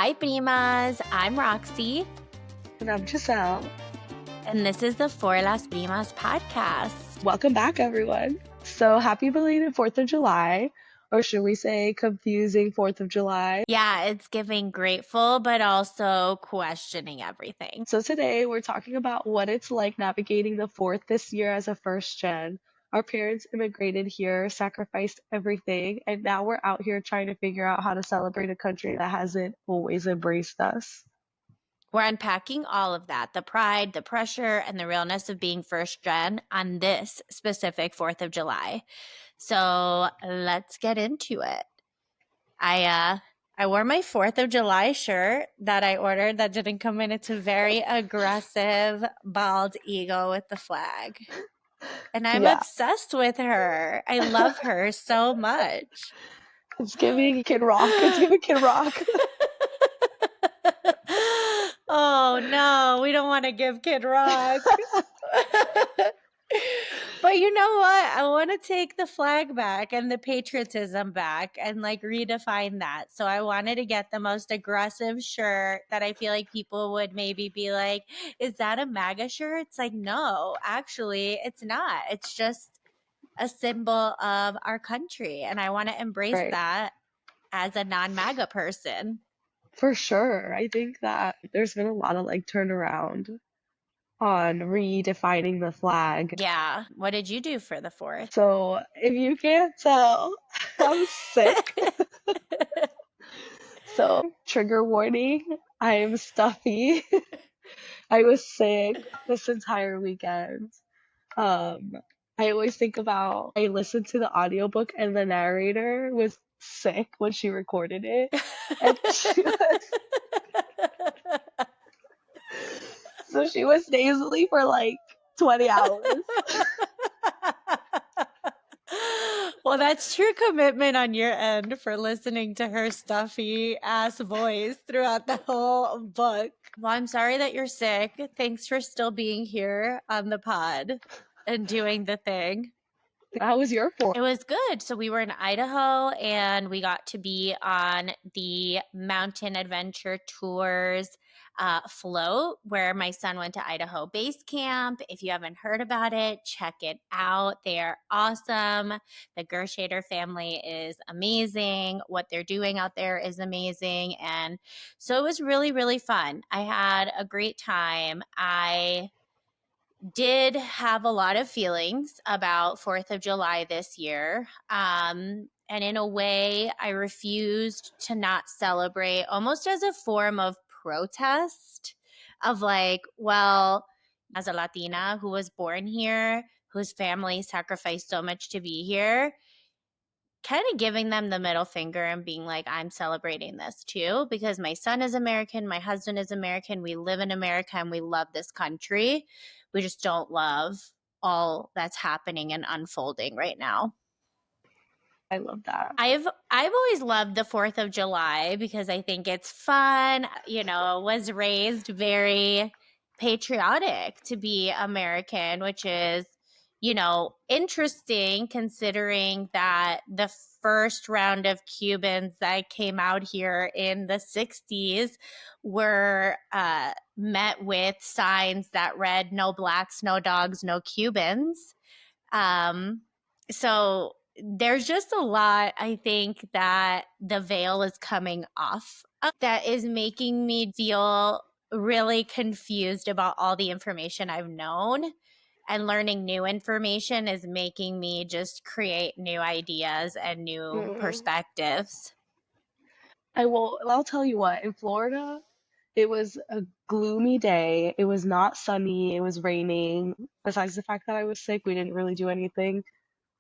Hi, Primas. I'm Roxy, And I'm Giselle. and this is the For Las Primas podcast. Welcome back, everyone. So happy belated 4th of July, or should we say confusing 4th of July? Yeah, it's giving grateful, but also questioning everything. So today we're talking about what it's like navigating the 4th this year as a first gen. Our parents immigrated here, sacrificed everything, and now we're out here trying to figure out how to celebrate a country that hasn't always embraced us. We're unpacking all of that, the pride, the pressure, and the realness of being first gen on this specific 4th of July. So let's get into it. I wore my 4th of July shirt that I ordered that didn't come in. It's a very aggressive bald eagle with the flag. And I'm Yeah, obsessed with her. I love her so much. it's giving Kid Rock. It's giving Kid Rock. Oh no, we don't want to give Kid Rock. But you know what? I want to take the flag back and the patriotism back and like redefine that. So I wanted to get the most aggressive shirt that I feel like people would maybe be like, is that a MAGA shirt? It's like, no, actually, it's not. It's just a symbol of our country. And I want to embrace Right. that as a non-MAGA person. For sure. I think that there's been a lot of like turnaround on redefining the flag. Yeah. What did you do for the 4th? So if you can't tell, I'm sick. So trigger warning, I am stuffy. I was sick this entire weekend. Um, I always think about I listened to the audiobook and the narrator was sick when she recorded it. And she was nasally for like 20 hours. Well, that's true commitment on your end for listening to her stuffy ass voice throughout the whole book. Well, I'm sorry that you're sick. Thanks for still being here on the pod and doing the thing. How was your 4th? It was good. So we were in Idaho and we got to be on the mountain adventure tours float where my son went to Idaho Base Camp. If you haven't heard about it, check it out. They are awesome. The Gershader family is amazing. What they're doing out there is amazing. And so it was really, really fun. I had a great time. I did have a lot of feelings about 4th of July this year. And in a way, I refused to not celebrate almost as a form of protest of like, well, as a Latina who was born here, whose family sacrificed so much to be here, kind of giving them the middle finger and being like, I'm celebrating this too, because my son is American, my husband is American, we live in America and we love this country. We just don't love all that's happening and unfolding right now. I love that. I've always loved the 4th of July because I think it's fun. You know, was raised very patriotic to be American, which is, you know, interesting considering that the first round of Cubans that came out here in the 60s were met with signs that read no blacks, no dogs, no Cubans. So there's just a lot, I think, that the veil is coming off of that is making me feel really confused about all the information I've known. And learning new information is making me just create new ideas and new perspectives. I'll tell you what, in Florida, it was a gloomy day. It was not sunny. It was raining. Besides the fact that I was sick, we didn't really do anything.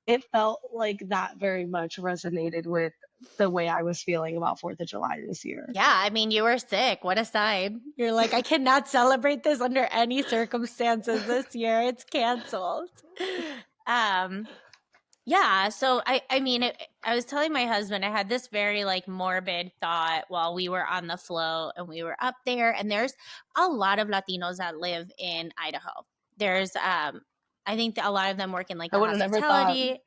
It felt like that very much resonated with the way I was feeling about 4th of July this year. Yeah, I mean, you were sick. What a sign. You're like, I cannot celebrate this under any circumstances this year. It's canceled. Yeah, so I mean, I was telling my husband I had this very like morbid thought while we were on the float and we were up there, and there's a lot of Latinos that live in Idaho. There's I think that a lot of them work in like I the would have never thought. hospitality.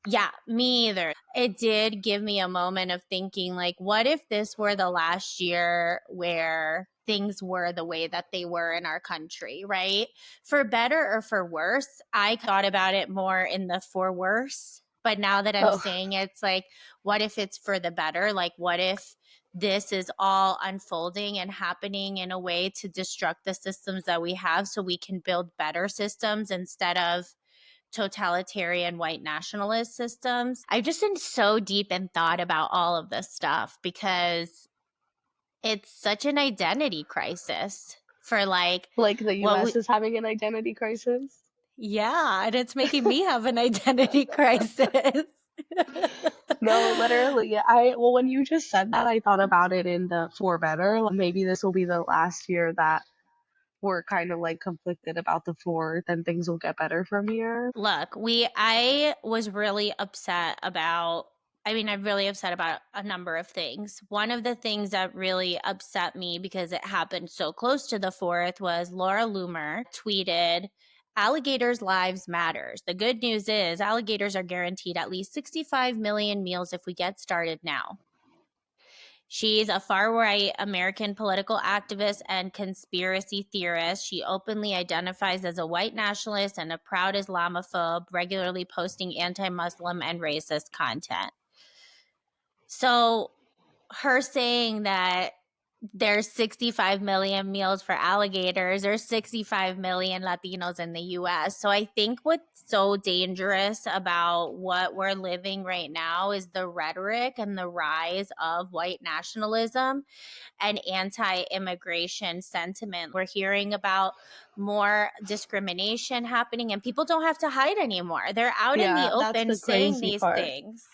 Yeah, me either. It did give me a moment of thinking, like, what if this were the last year where things were the way that they were in our country, right? For better or for worse. I thought about it more in the for worse. But now that I'm Oh, saying it, it's like, what if it's for the better? Like, what if this is all unfolding and happening in a way to destruct the systems that we have so we can build better systems instead of totalitarian white nationalist systems? I've just been so deep and thought about all of this stuff because it's such an identity crisis for like like the what US we, is having an identity crisis. yeah, and it's making me have an identity crisis. No, literally. Well, when you just said that, I thought about it in the for better. Like, maybe this will be the last year that we're kind of like conflicted about the fourth, and things will get better from here. Look, I was really upset about, I mean, I'm really upset about a number of things. One of the things that really upset me because it happened so close to the 4th was Laura Loomer tweeted, "Alligators' lives matters. The good news is alligators are guaranteed at least 65 million meals if we get started now." She's a far right American political activist and conspiracy theorist. She openly identifies as a white nationalist and a proud Islamophobe, regularly posting anti Muslim and racist content. So, her saying that there's 65 million meals for alligators, there's 65 million Latinos in the US. So, I think what's so dangerous about what we're living right now is the rhetoric and the rise of white nationalism and anti-immigration sentiment. We're hearing about more discrimination happening and people don't have to hide anymore. They're out in the Yeah, that's open the saying crazy these part. things.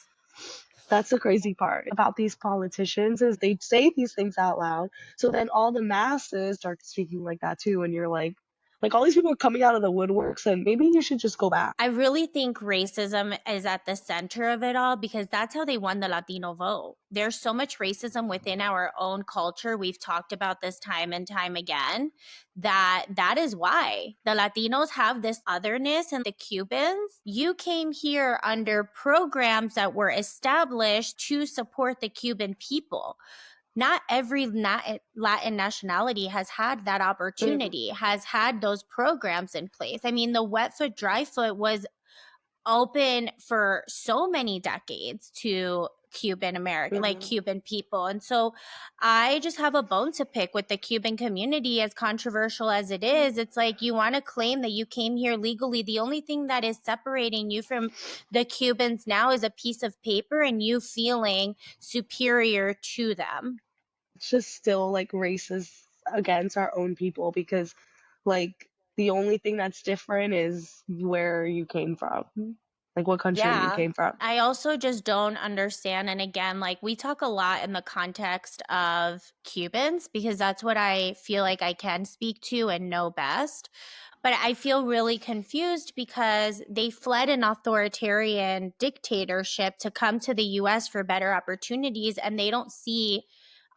That's the crazy part about these politicians is they say these things out loud, so then all the masses start speaking like that too, and you're like all these people are coming out of the woodworks, and maybe you should just go back. I really think racism is at the center of it all because that's how they won the Latino vote. There's so much racism within our own culture. We've talked about this time and time again that is why the Latinos have this otherness, and the Cubans, you came here under programs that were established to support the Cuban people. Not every Latin nationality has had that Mm-hmm. opportunity, has had those programs in place. I mean, the wet foot, dry foot was open for so many decades to Cuban American, like Mm-hmm. Cuban people. And so I just have a bone to pick with the Cuban community, as controversial as it is. It's like you want to claim that you came here legally. The only thing that is separating you from the Cubans now is a piece of paper and you feeling superior to them. It's just still like racist against our own people because like the only thing that's different is where you came from, like what country you Yeah. came from. I also just don't understand. And again, like we talk a lot in the context of Cubans because that's what I feel like I can speak to and know best. But I feel really confused because they fled an authoritarian dictatorship to come to the US for better opportunities, and they don't see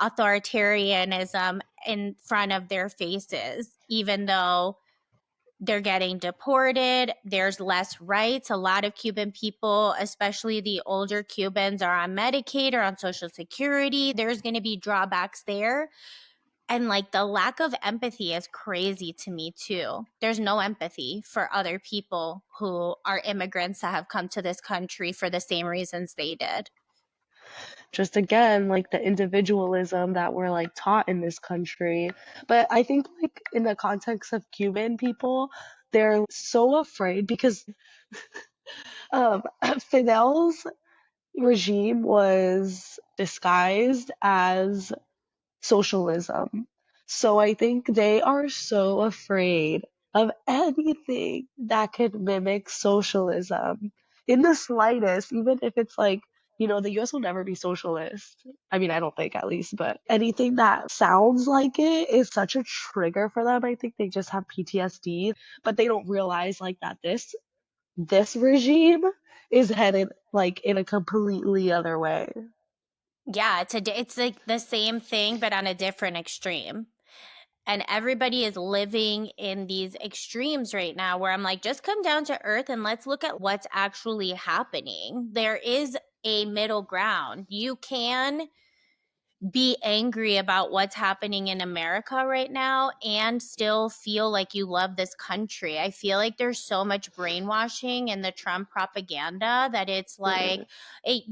authoritarianism in front of their faces, even though they're getting deported. There's less rights. A lot of Cuban people, especially the older Cubans, are on Medicaid or on Social Security. There's going to be drawbacks there. And like the lack of empathy is crazy to me, too. There's no empathy for other people who are immigrants that have come to this country for the same reasons they did. Just again like the individualism that we're like taught in this country. But I think like in the context of Cuban people, they're so afraid because Fidel's regime was disguised as socialism. So I think they are so afraid of anything that could mimic socialism in the slightest, even if it's like, the US will never be socialist. I mean, I don't think at least, but anything that sounds like it is such a trigger for them. I think they just have PTSD, but they don't realize like that this regime is headed like in a completely other way. Yeah, it's like the same thing, but on a different extreme. And everybody is living in these extremes right now where I'm like, just come down to earth and let's look at what's actually happening. There is a middle ground. You can be angry about what's happening in America right now and still feel like you love this country. I feel like there's so much brainwashing in the Trump propaganda that it's like Mm, it,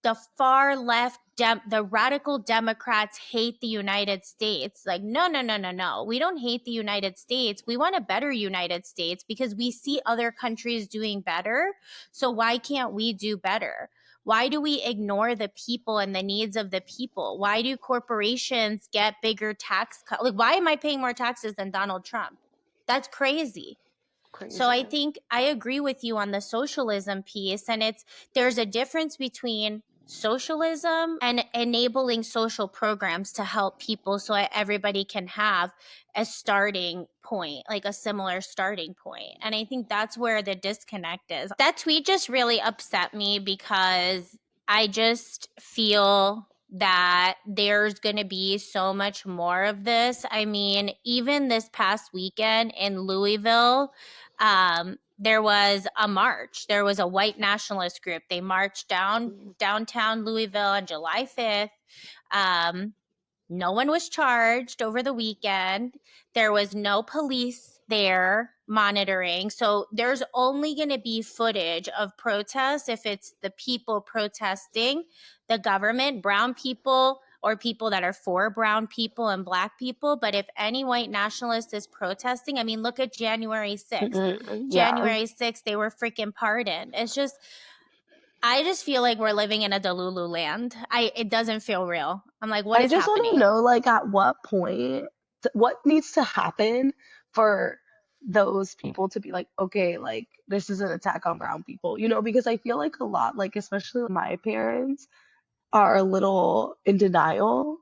the far left the radical Democrats hate the United States. Like, no, no, no, no, no. We don't hate the United States. We want a better United States because we see other countries doing better. So why can't we do better? Why do we ignore the people and the needs of the people? Why do corporations get bigger tax cuts? Like, why am I paying more taxes than Donald Trump? That's crazy. So I crazy. think I agree with you on the socialism piece. And there's a difference between socialism and enabling social programs to help people so everybody can have a starting point, like a similar starting point. And I think that's where the disconnect is. That tweet just really upset me because I just feel that there's going to be so much more of this. I mean, even this past weekend in Louisville, there was a march. There was a white nationalist group. They marched downtown Louisville on July 5th. Um, no one was charged over the weekend. There was no police there monitoring. So there's only going to be footage of protests if it's the people protesting the government, brown people or people that are for brown people and black people. But if any white nationalist is protesting, I mean, look at January 6th. Yeah. January 6th, they were freaking pardoned. I just feel like we're living in a Delulu land. It doesn't feel real. I'm like, what I is just want to happening? know, like, at what point, what needs to happen for those people to be like, okay, like, this is an attack on brown people, because I feel like a lot, like, especially my parents are a little in denial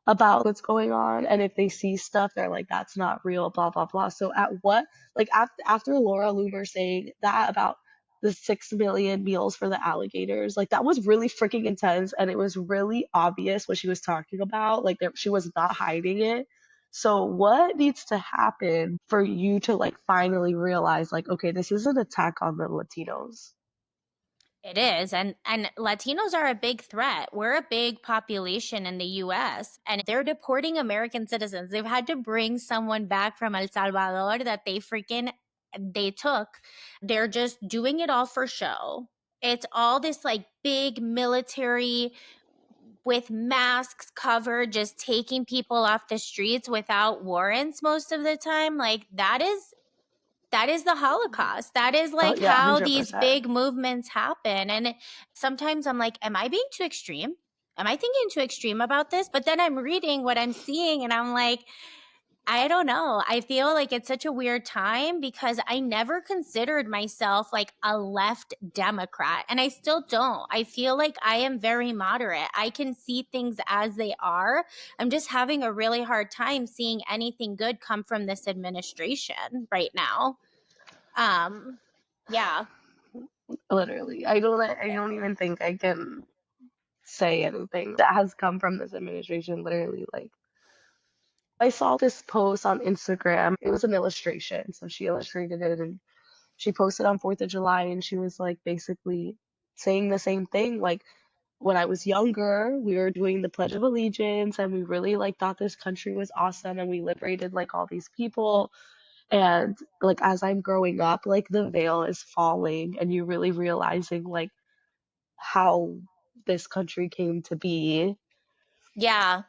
about what's going on. And if they see stuff, they're like, that's not real, blah, blah, blah. So at what, like after Laura Loomer saying that about the 6 million meals for the alligators, like that was really freaking intense. And it was really obvious what she was talking about. Like she was not hiding it. So what needs to happen for you to like finally realize like, okay, this is an attack on the Latinos? It is. And Latinos are a big threat. We're a big population in the US and they're deporting American citizens. They've had to bring someone back from El Salvador that they took. They're just doing it all for show. It's all this like big military with masks covered, just taking people off the streets without warrants most of the time. Like that is the Holocaust. That is Oh like yeah, how these 100%. big movements happen. And sometimes I'm like, am I being too extreme? Am I thinking too extreme about this? But then I'm reading what I'm seeing and I'm like, I don't know. I feel like it's such a weird time because I never considered myself like a left Democrat, and I still don't. I feel like I am very moderate. I can see things as they are. I'm just having a really hard time seeing anything good come from this administration right now. Um, yeah. Literally. I don't even think I can say anything that has come from this administration. Literally, like I saw this post on Instagram. It was an illustration. So she illustrated it and she posted on 4th of July and she was like basically saying the same thing. Like when I was younger, we were doing the Pledge of Allegiance and we really like thought this country was awesome and we liberated like all these people. And like as I'm growing up, like the veil is falling and you're really realizing like how this country came to be. Yeah.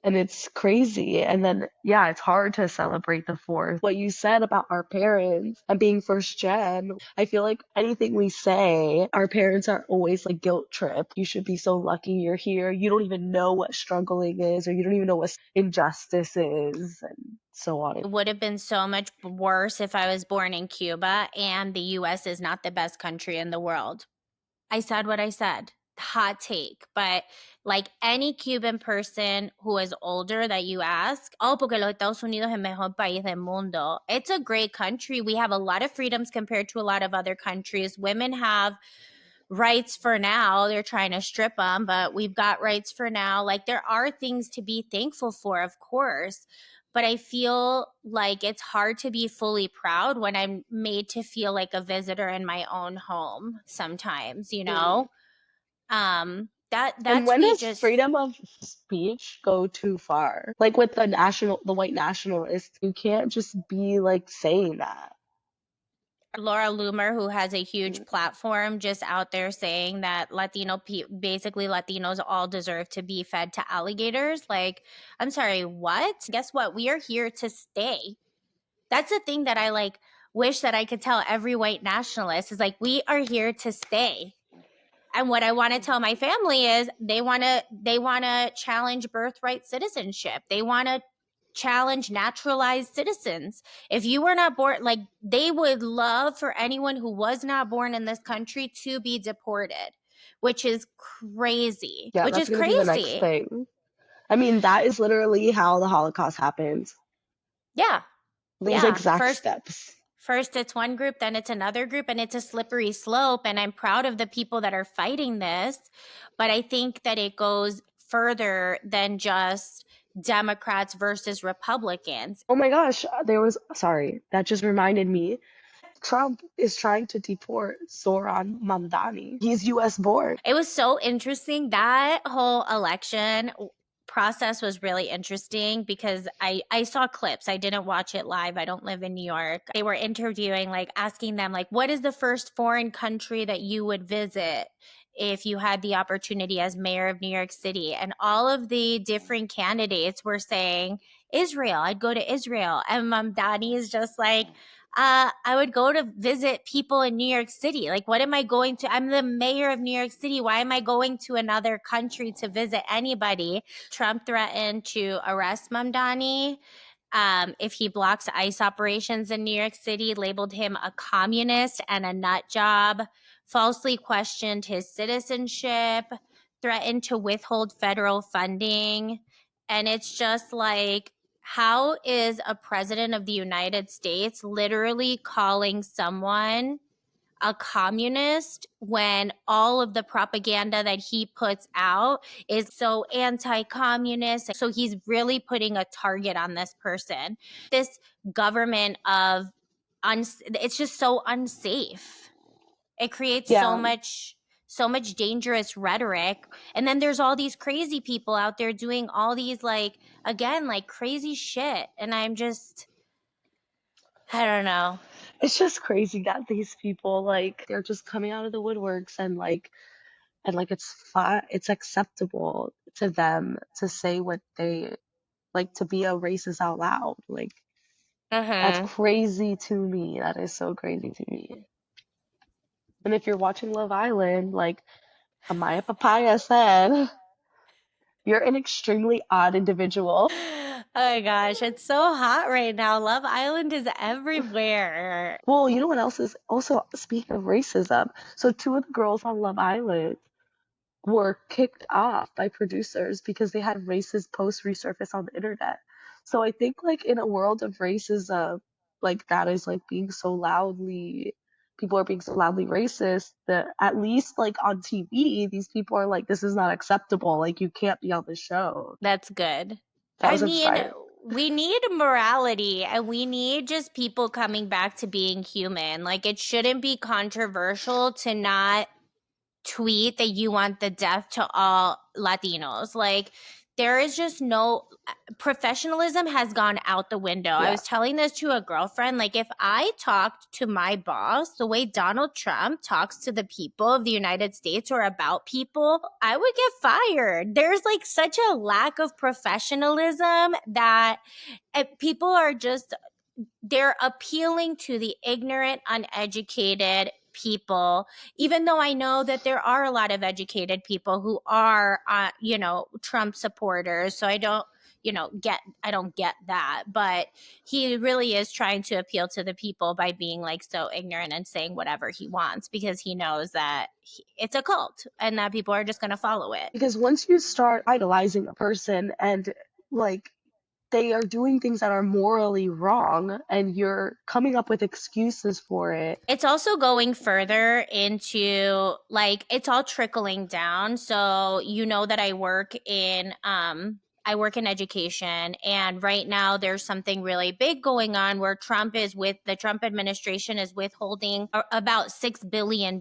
And it's crazy. And then, yeah, it's hard to celebrate the fourth. What you said about our parents and being first gen, I feel like anything we say, our parents are always like guilt trip. You should be so lucky you're here. You don't even know what struggling is, or you don't even know what injustice is, and so on. It would have been so much worse if I was born in Cuba and the US is not the best country in the world. I said what I said. Hot take. But like any Cuban person who is older that you ask, oh, porque los Estados Unidos es el mejor país del mundo. It's a great country. We have a lot of freedoms compared to a lot of other countries. Women have rights for now. They're trying to strip them, but we've got rights for now. Like there are things to be thankful for, of course. but I feel like it's hard to be fully proud when I'm made to feel like a visitor in my own home sometimes, you Mm. know? That And when tweet does just freedom of speech go too far? Like with the white nationalists, you can't just be like saying that. Laura Loomer, who has a huge Mm. platform, just out there saying that basically Latinos all deserve to be fed to alligators. Like, I'm sorry, what? Guess what? We are here to stay. That's the thing that I like wish that I could tell every white nationalist is like, we are here to stay. And what I want to tell my family is they want to challenge birthright citizenship. They want to challenge naturalized citizens. If you were not born, like, they would love for anyone who was not born in this country to be deported, which is crazy. Yeah, Which that's is gonna be the next crazy. thing. I mean, that is literally how the Holocaust happened. Yeah. These Yeah. exact First steps. First it's one group, then it's another group, and it's a slippery slope. And I'm proud of the people that are fighting this. But I think that it goes further than just Democrats versus Republicans. Oh my gosh, sorry, that just reminded me. Trump is trying to deport Zoran Mamdani. He's US born. It was so interesting. That whole election process was really interesting because I saw clips. I didn't watch it live. I don't live in New York. They were interviewing, like asking them like, what is the first foreign country that you would visit if you had the opportunity as mayor of New York City? And all of the different candidates were saying Israel. I'd go to Israel. And Mamdani is just like, I would go to visit people in New York City. Like, what am I going to? I'm the mayor of New York City. Why am I going to another country to visit anybody? Trump threatened to arrest Mamdani if he blocks ICE operations in New York City, labeled him a communist and a nut job, falsely questioned his citizenship, threatened to withhold federal funding. And it's just like, how is a president of the United States literally calling someone a communist when all of the propaganda that he puts out is so anti-communist? So he's really putting a target on this person. This government of it's just so unsafe. It creates Yeah, so much dangerous rhetoric. And then there's all these crazy people out there doing all these, like, again, like crazy shit. And I'm just, I don't know. it's just crazy that these people like they're just coming out of the woodworks and like it's fine, it's acceptable to them to say what they like to be a racist out loud. Like that's Mm-hmm. crazy to me. That is so crazy to me. And if you're watching Love Island, like Amaya Papaya said, you're an extremely odd individual. Oh my gosh, it's so hot right now. Love Island is everywhere. Well, you know what else is also speaking of racism? So two of the girls on Love Island were kicked off by producers because they had racist posts resurface on the internet. So I think like in a world of racism, like that is like being so loudly people are being so loudly racist that at least like on TV, these people are like, this is not acceptable. Like you can't be on the show. That's good. That I was mean, inspiring. we need morality and we need just people coming back to being human. Like, it shouldn't be controversial to not tweet that you want the death to all Latinos. Like, there is just no professionalism has gone out the window. I Yeah. was telling this to a girlfriend. Like, if I talked to my boss the way Donald Trump talks to the people of the United States or about people, I would get fired. There's like such a lack of professionalism that people are just they're appealing to the ignorant, uneducated people, even though I know that there are a lot of educated people who are, Trump supporters. So I don't get that. But he really is trying to appeal to the people by being like so ignorant and saying whatever he wants because he knows that it's a cult and that people are just going to follow it. Because once you start idolizing a person and like they are doing things that are morally wrong and you're coming up with excuses for it. It's also going further into, like, it's all trickling down. So, you know that I work in I work in education, and right now there's something really big going on where the Trump administration is withholding about $6 billion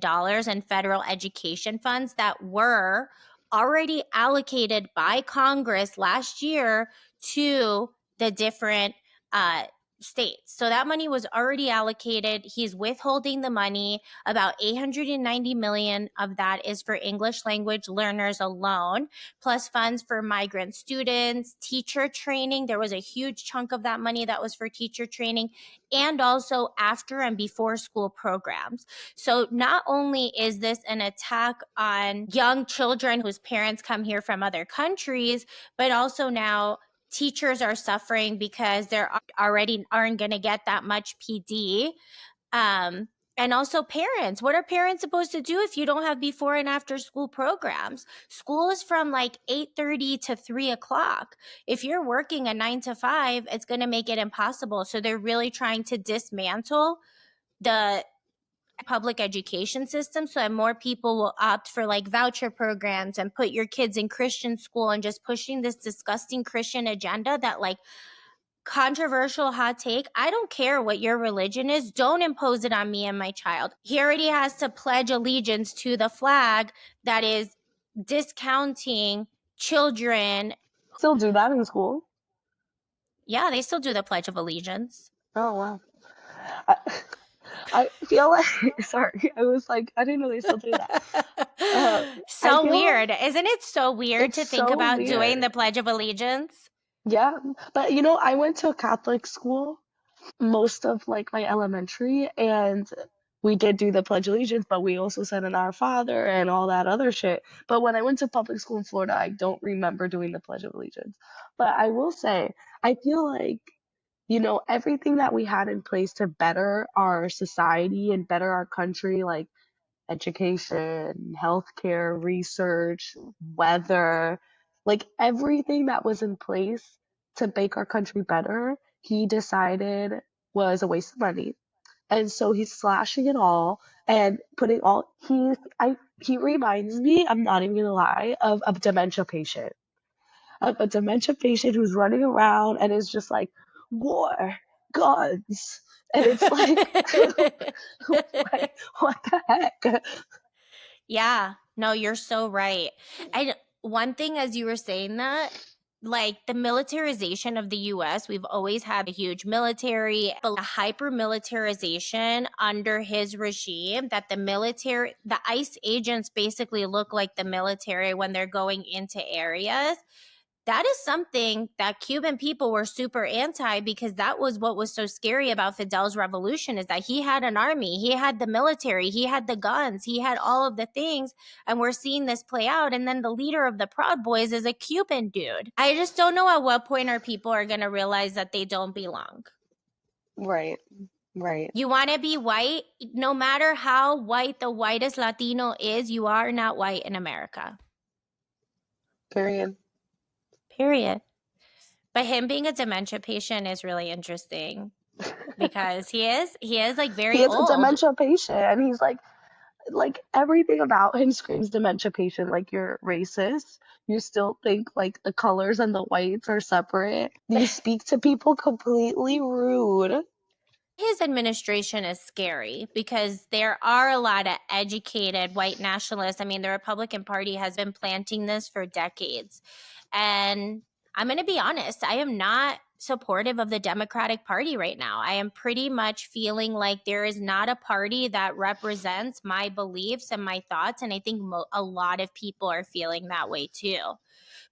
in federal education funds that were already allocated by Congress last year to the different uh, states. So that money was already allocated. He's withholding the money. About 890 million of that is for English language learners alone, plus funds for migrant students, teacher training. There was a huge chunk of that money that was for teacher training, and also after and before school programs. So not only is this an attack on young children whose parents come here from other countries, but also now teachers are suffering because they're already aren't going to get that much PD. Um, and also parents. What are parents supposed to do if you don't have before and after school programs? School is from like 8:30 to 3 o'clock. If you're working a 9 to 5, it's going to make it impossible. So they're really trying to dismantle the public education system so that more people will opt for like voucher programs and put your kids in Christian school, and just pushing this disgusting Christian agenda that, like, controversial hot take, I don't care what your religion is, don't impose it on me and my child. He already has to pledge allegiance to the flag that is discounting children. Still do that in school? Yeah, they still do the Pledge of Allegiance. Oh wow. I, I feel like sorry, I was like, I didn't know they still do that. I So feel weird. Isn't it so weird it's to think so about doing weird. the Pledge of Allegiance? Yeah, but I went to a Catholic school most of like my elementary, and we did do the Pledge of Allegiance, but we also said an Our Father and all that other shit. But when I went to public school in Florida, I don't remember doing the Pledge of Allegiance. But I will say, I feel like, everything that we had in place to better our society and better our country, like education, healthcare, research, weather, like everything that was in place to make our country better, he decided was a waste of money. And so he's slashing it all and putting all he reminds me, I'm not even gonna lie, of a dementia patient. Of a dementia patient who's running around and is just like, war, guns. And it's like, what the heck? Yeah, no, you're so right. And one thing, as you were saying that, like the militarization of the US, we've always had a huge military, but a hyper militarization under his regime that the ICE agents basically look like the military when they're going into areas. That is something that Cuban people were super anti, because that was what was so scary about Fidel's revolution, is that he had an army, he had the military, he had the guns, he had all of the things, and we're seeing this play out. And then the leader of the Proud Boys is a Cuban dude. I just don't know at what point our people are going to realize that they don't belong. Right, right. You want to be white, no matter how white the whitest Latino is, you are not white in America. Period. Period. But him being a dementia patient is really interesting, because he is like He very is a old. dementia patient, and he's like everything about him screams dementia patient. Like you're racist. You still think like the colors and the whites are separate. You speak to people completely rude. His administration is scary because there are a lot of educated white nationalists. I mean, the Republican Party has been planting this for decades. And I'm going to be honest, I am not supportive of the Democratic Party right now. I am pretty much feeling like there is not a party that represents my beliefs and my thoughts. And I think a lot of people are feeling that way too,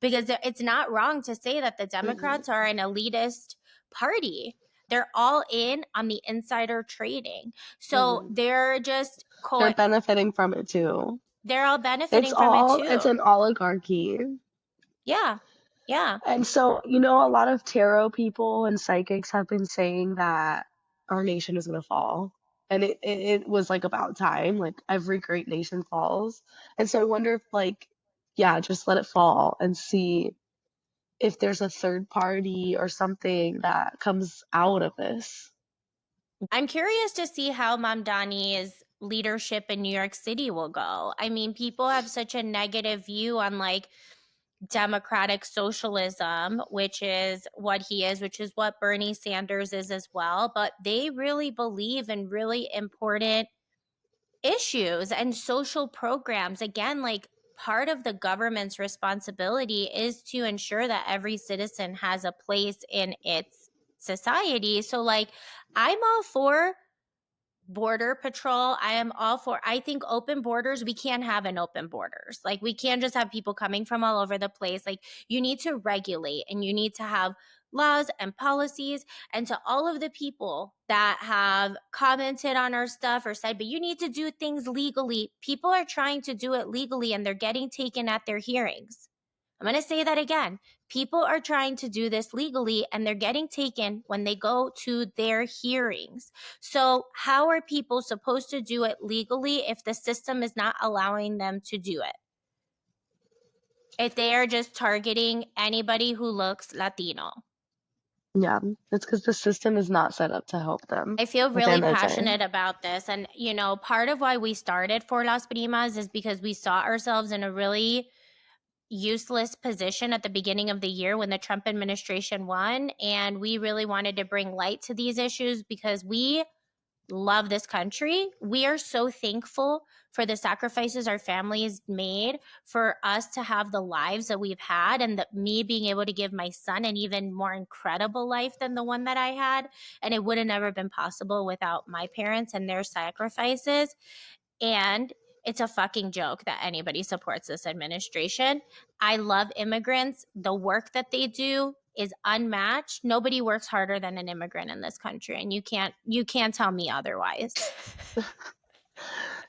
because it's not wrong to say that the Hmm. Democrats are an elitist party. They're all in on the insider trading. So Hmm. they're just They're benefiting from it too. they're all benefiting from it It's too. an oligarchy. Yeah. Yeah. And so, a lot of tarot people and psychics have been saying that our nation is going to fall. And it was like about time. Like every great nation falls. And so I wonder if, like, yeah, just let it fall and see if there's a third party or something that comes out of this. I'm curious to see how Mamdani's leadership in New York City will go. I mean, people have such a negative view on like democratic socialism, which is what he is, which is what Bernie Sanders is as well. But they really believe in really important issues and social programs. Again, like part of the government's responsibility is to ensure that every citizen has a place in its society. So, like, I'm all for border patrol. I am all for, I think open borders, we can't have an open borders. Like we can't just have people coming from all over the place. Like you need to regulate and you need to have laws and policies. And to all of the people that have commented on our stuff or said, but you need to do things legally, people are trying to do it legally and they're getting taken at their hearings. I'm going to say that again. People are trying to do this legally and they're getting taken when they go to their hearings. So, how are people supposed to do it legally if the system is not allowing them to do it? If they are just targeting anybody who looks Latino? Yeah, it's because the system is not set up to help them I feel at the really end of the day. passionate about this. And, you know, part of why we started For Las Primas is because we saw ourselves in a really useless position at the beginning of the year when the Trump administration won. And we really wanted to bring light to these issues because we love this country. We are so thankful for the sacrifices our families made for us to have the lives that we've had, and that me being able to give my son an even more incredible life than the one that I had. And it would have never been possible without my parents and their sacrifices. And it's a fucking joke that anybody supports this administration. I love immigrants. The work that they do is unmatched. Nobody works harder than an immigrant in this country, and you can't tell me otherwise.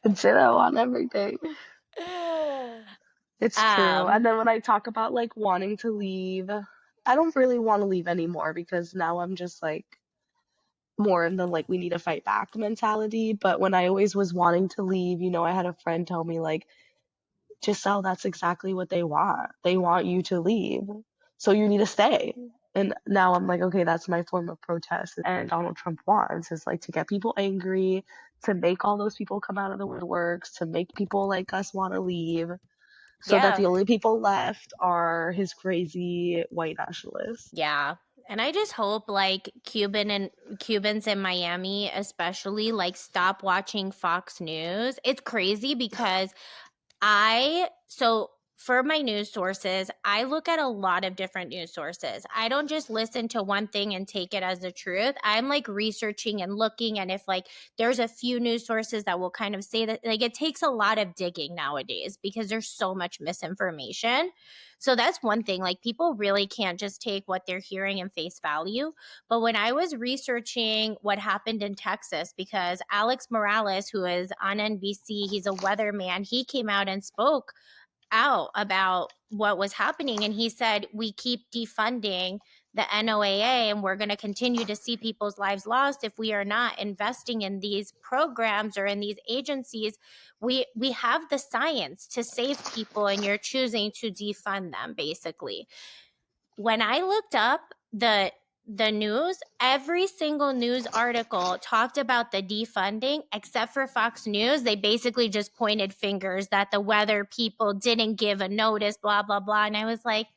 And say that on everything. It's true. um And then when I talk about like wanting to leave, I don't really want to leave anymore because now I'm just like more in the like we need to fight back mentality. But when I always was wanting to leave, I had a friend tell me like, Giselle, that's exactly what they want. They want you to leave. So you need to stay. And now I'm like, okay, that's my form of protest. And Donald Trump wants is like to get people angry, to make all those people come out of the woodworks, to make people like us want to leave, so that yeah. the only people left are his crazy white nationalists. Yeah. And I just hope like Cubans in Miami especially like stop watching Fox News. It's crazy because so for my news sources, I look at a lot of different news sources. I don't just listen to one thing and take it as the truth. I'm like researching and looking. And if like there's a few news sources that will kind of say that, like it takes a lot of digging nowadays because there's so much misinformation. So that's one thing. Like people really can't just take what they're hearing in face value. But when I was researching what happened in Texas, because Alex Morales, who is on NBC, he's a weatherman, he came out and spoke out about what was happening. And he said, we keep defunding the NOAA and we're going to continue to see people's lives lost if we are not investing in these programs or in these agencies. We have the science to save people and you're choosing to defund them, basically. When I looked up the news, every single news article talked about the defunding except for Fox News. They basically just pointed fingers that the weather people didn't give a notice, blah, blah, blah. And I was like,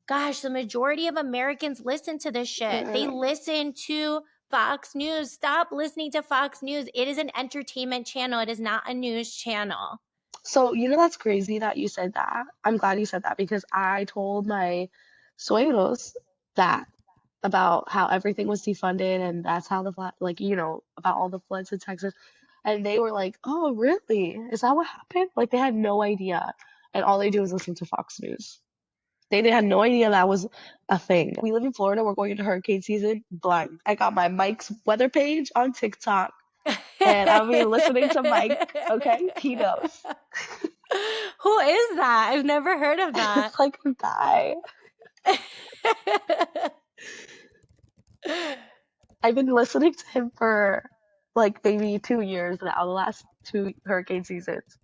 gosh, the majority of Americans listen to this shit. They listen to Fox News. Stop listening to Fox News. It is an entertainment channel, it is not a news channel. So, that's crazy that you said that. I'm glad you said that because I told my suegros that about how everything was defunded and that's how like, about all the floods in Texas. And they were like, oh, really? Is that what happened? Like, they had no idea. And all they do is listen to Fox News. They had no idea that was a thing. We live in Florida. We're going into hurricane season. Blind. I got my Mike's weather page on TikTok and I'll be listening to Mike. Okay? He knows. Who is that? I've never heard of that. It's like a guy. I've been listening to him for like maybe 2 years now, the last two hurricane seasons.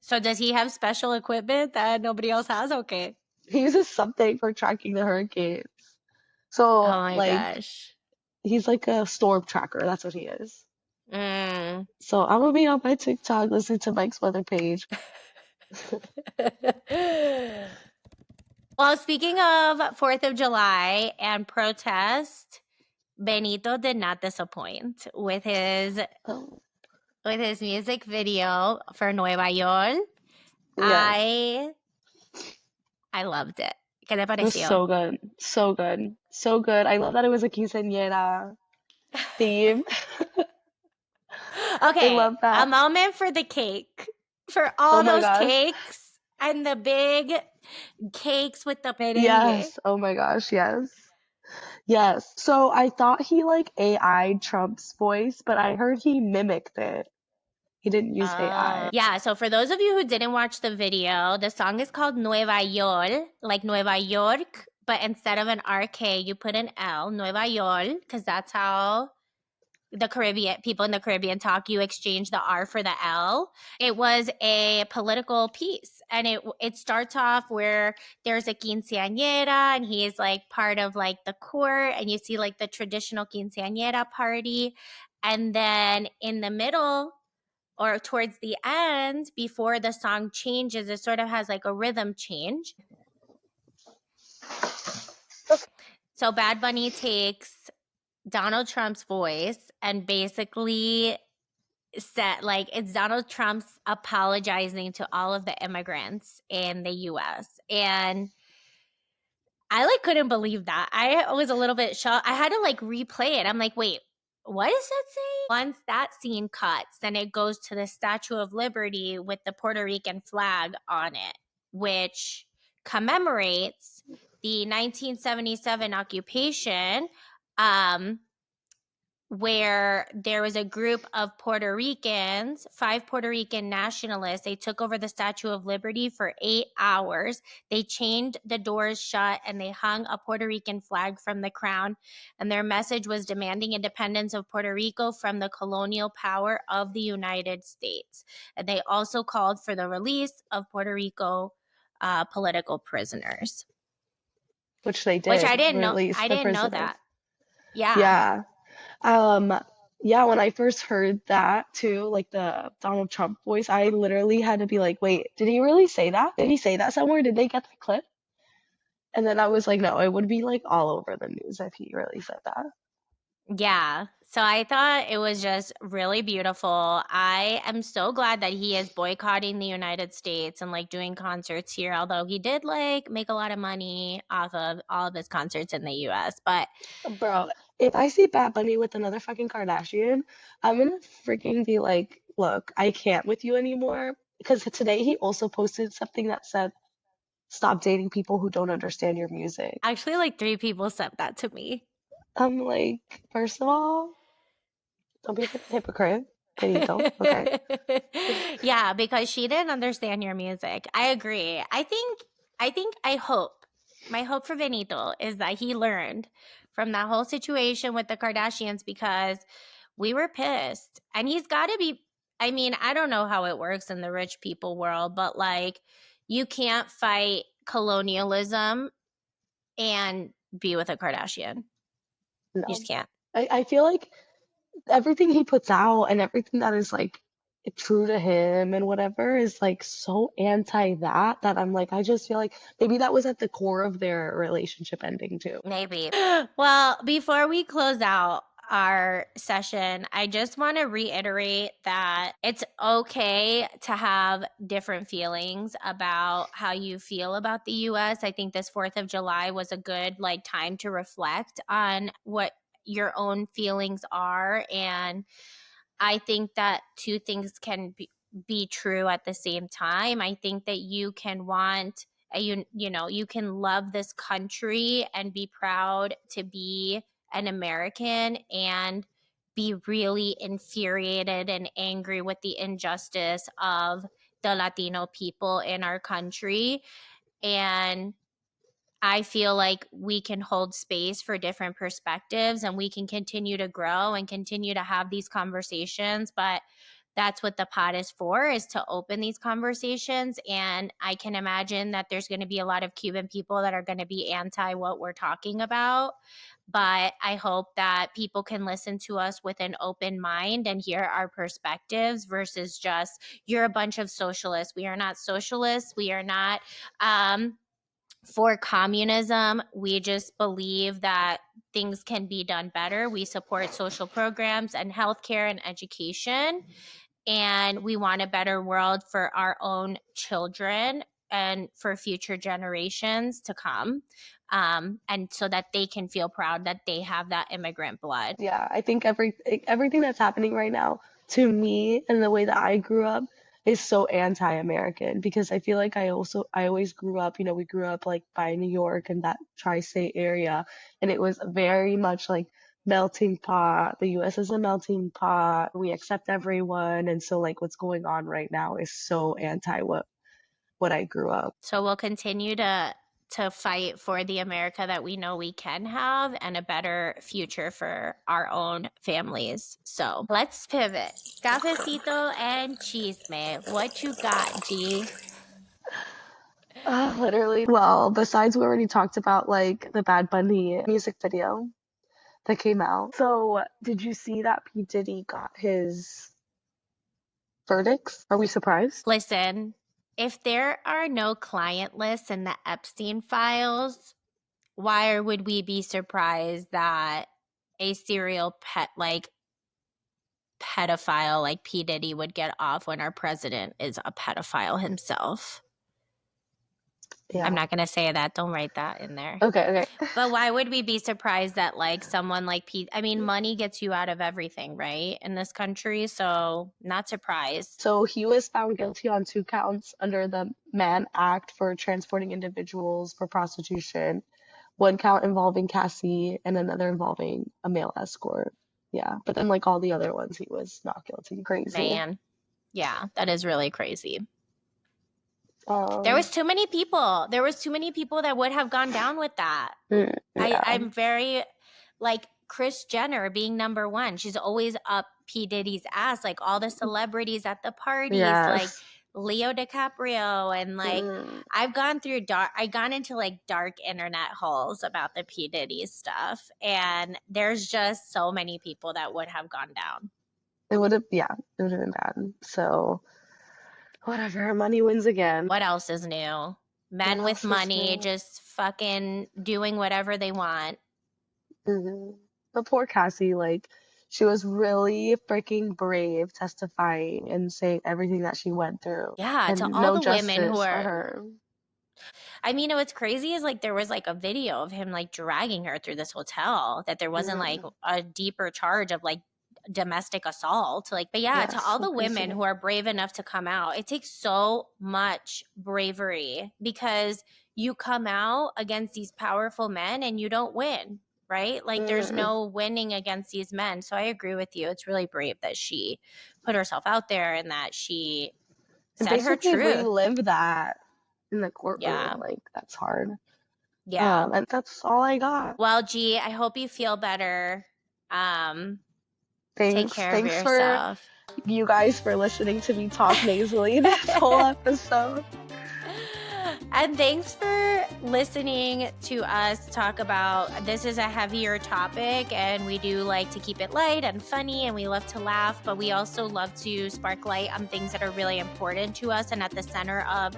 So does he have special equipment that nobody else has? Okay. He uses something for tracking the hurricanes. Oh So, my like, gosh. he's like a storm tracker. That's what he is. Mm. So, I'm gonna be on my TikTok listening to Mike's weather page. Well, speaking of 4th of July and protest, Benito did not disappoint Oh, with his music video for Nueva York. yes. I I loved it. ¿Qué te It was pareció? so good. So good. So good. I love that it was a quinceañera theme. I Okay, love a that. moment for the cake. For Oh all my those gosh. cakes and the big cakes with the merengue. Yes. Oh my gosh. Yes. Yes. So I thought he like AI'd Trump's voice, but I heard he mimicked it. He didn't use AI. Yeah, so for those of you who didn't watch the video, the song is called Nueva York, like Nueva York, but instead of an RK, you put an L, Nueva York, because that's how the Caribbean people in the Caribbean talk. You exchange the R for the L. It was a political piece, and it starts off where there's a quinceañera, and he's like part of like the court, and you see like the traditional quinceañera party, and then in the middle or towards the end, before the song changes, it sort of has like a rhythm change. So Bad Bunny takes Donald Trump's voice and basically said like it's Donald Trump's apologizing to all of the immigrants in the US. And I like couldn't believe that. I was a little bit shocked. I had to like replay it. I'm like, wait, what is that saying? Once that scene cuts, then it goes to the Statue of Liberty with the Puerto Rican flag on it, which commemorates the 1977 occupation. Where there was a group of Puerto Ricans, 5 Puerto Rican nationalists. They took over the Statue of Liberty for 8 hours. They chained the doors shut and they hung a Puerto Rican flag from the crown. And their message was demanding independence of Puerto Rico from the colonial power of the United States. And they also called for the release of Puerto Rico political prisoners, Which they which I did didn't know. release I the didn't know prisoners. that. Yeah. Yeah. Um, yeah, when I first heard that too, like the Donald Trump voice, I literally had to be like, wait, did he really say that? Did he say that somewhere? Did they get that clip? And then I was like, no, it would be like all over the news if he really said that. Yeah. So I thought it was just really beautiful. I am so glad that he is boycotting the United States and like doing concerts here, although he did like make a lot of money off of all of his concerts in the US. But Bro, if I see Bad Bunny with another fucking Kardashian, I'm gonna freaking be like, look, I can't with you anymore. Because today he also posted something that said, stop dating people who don't understand your music. actually, like 3 people sent that to me. I'm like, first of all, don't be a hypocrite, Benito. Okay. Yeah, because she didn't understand your music. I agree. I hope. My hope for Benito is that he learned from that whole situation with the Kardashians because we were pissed. And he's got to be I mean, I don't know how it works in the rich people world, but like you can't fight colonialism and be with a Kardashian. You just No. can't. I feel like everything he puts out and everything that is like true to him and whatever is like so anti that that I'm like, I just feel like maybe that was at the core of their relationship ending too. Maybe. Well, before we close out our session, I just want to reiterate that it's okay to have different feelings about how you feel about the US. I think this 4th of July was a good like time to reflect on what your own feelings are, and I think that two things can be true at the same time. I think that you can want you know, you can love this country and be proud to be an American and be really infuriated and angry with the injustice of the Latino people in our country. And I feel like we can hold space for different perspectives and we can continue to grow and continue to have these conversations. But that's what the pod is for, is to open these conversations. And I can imagine that there's going to be a lot of Cuban people that are going to be anti what we're talking about. But I hope that people can listen to us with an open mind and hear our perspectives versus just, you're a bunch of socialists. We are not socialists. We are not For communism, we just believe that things can be done better. We support social programs and healthcare and education, and we want a better world for our own children and for future generations to come, and so that they can feel proud that they have that immigrant blood. Yeah, I think everything that's happening right now to me and the way that I grew up is so anti-American because I feel like I always grew up, we grew up like by New York and that tri-state area, and it was very much like melting pot. The US is a melting pot. We accept everyone, and so like what's going on right now is so anti what I grew up. So we'll continue to fight for the America that we know we can have and a better future for our own families. So let's pivot. Cafecito and chisme. What you got, G? Literally. Well, besides we already talked about like the Bad Bunny music video that came out. So, did you see that P. Diddy got his verdicts? Are we surprised? Listen, if there are no client lists in the Epstein files, why would we be surprised that a serial pedophile like P. Diddy would get off when our president is a pedophile himself? I'm Yeah. not going to say that. Don't write that in there. Okay, okay. But why would we be surprised that like someone like Pete? I mean, money gets you out of everything, right? In this country. So not surprised. So he was found guilty on 2 counts under the Mann Act for transporting individuals for prostitution, 1 count involving Cassie and another involving a male escort. Yeah, but then like all the other ones, he was not guilty. Crazy. Man. Yeah, that is really crazy. There Um, was too many people. There was too many people that would have gone down with that. yeah. I'm very like Kris Jenner being number one. She's always up P. Diddy's ass. Like all the celebrities at the parties, like Yes. Leo DiCaprio, and like Mm. I've gone into like dark internet holes about the P. Diddy stuff. And there's just so many people that would have gone down. It would have, yeah, it would have been bad. So, whatever, money wins again. What else is new? What Men with else is money new? just fucking doing whatever they want. But poor Cassie, like, she was really freaking brave testifying and saying everything that she went through. Yeah, to And all no the women who justice for are, her. I mean, what's crazy is like there was like a video of him like dragging her through this hotel, that there wasn't like Mm. a deeper charge of like domestic assault. Like, but yeah, to Yes, all so the women crazy. who are brave enough to come out, it takes so much bravery because you come out against these powerful men and you don't win, right? Like, there's Mm. no winning against these men. So I agree with you. It's really brave that she put herself out there and that she And said her basically truth. relive that in the courtroom. Yeah. Like, that's hard. Yeah. And that's all I got. Well, G, I hope you feel better. Take Thanks. care of Thanks for yourself. you guys for listening to me talk nasally this whole episode. And thanks for listening to us talk about, this is a heavier topic and we do like to keep it light and funny and we love to laugh, but we also love to spark light on things that are really important to us and at the center of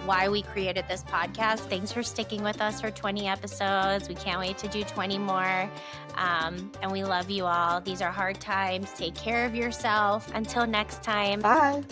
why we created this podcast. Thanks for sticking with us for 20 episodes. We can't wait to do 20 more. And we love you all. These are hard times. Take care of yourself. Until next time. Bye.